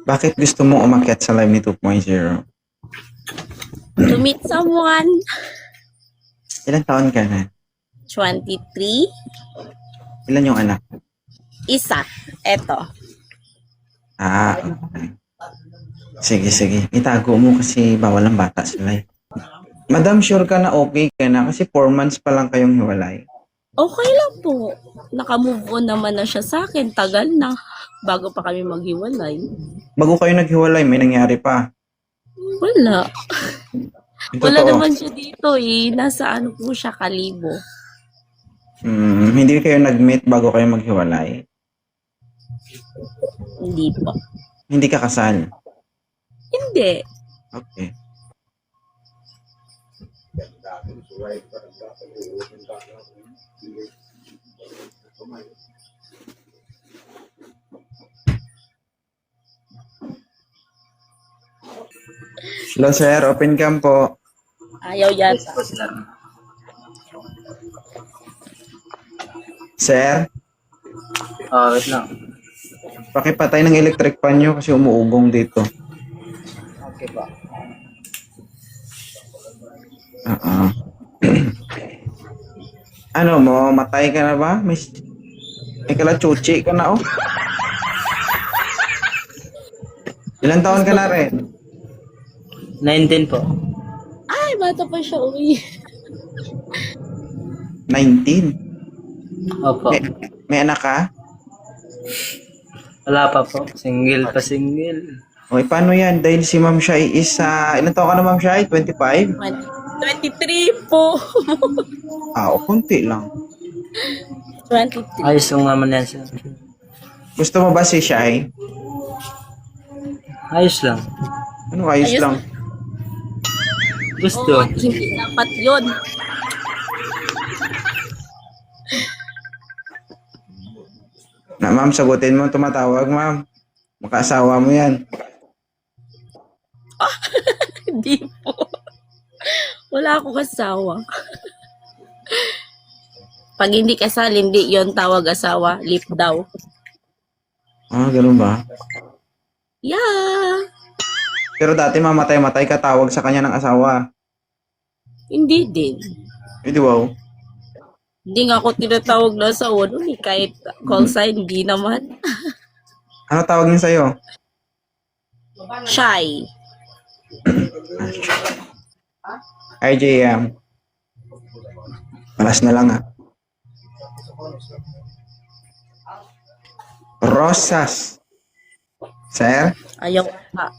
Bakit gusto mo umakyat sa live ni 2.0? To meet someone. Ilan taon ka na? 23. Ilan yung anak? Isa. Eto. Okay. Sige. Itago mo kasi bawal ang bata sa live. Madam, sure ka na okay ka na? Kasi 4 months pa lang kayong hiwalay. Okay lang po. Naka-move on naman na siya sa akin. Tagal na. Bago pa kami maghiwalay. Bago kayo naghiwalay, may nangyari pa. Wala. Ito Wala totoo. naman siya dito eh. Nasa ano po siya, Kalibo. Hindi kayo nag-meet bago kayo maghiwalay? Hindi po. Hindi ka kasal? Hindi. Okay. Hello sir, open cam po. Ayaw yata. Sir, Wait lang. pakipatay ng electric pan nyo kasi umuugong dito. Okay pa. Ano mo, matay ka na ba? May kalachuchi ka na oh. Ilan taon ka na rin? 19 po. Ay, bata pa siya. Uy. 19? Opo. May anak ka? Wala pa po. Single. Okay, paano yan? Dahil si Ma'am Shai is, ilan taon ka na Ma'am Shai? 25? 23 po. Konti lang. 23. Ayos yung naman yan sir. Gusto mo ba si Shai? Ayos lang. Ano ayos Ayos lang? Gusto. Oo, hindi dapat yun. Na ma'am, sagutin mo tumatawag ma'am. Makaasawa mo yan. Hindi po. Wala akong asawa. Pag hindi kasal, hindi yon tawag asawa. Lip daw. Ganun ba? Yeah. Pero dati mamatay-matay ka tawag sa kanya ng asawa. Hindi din. Di wow. Hindi nga ako tinatawag na asawa nun eh. Kahit call sign, hindi naman. Ano tawag niya sa'yo? Shy. RJM. Malas na lang Rosas. Sir? Ayaw pa.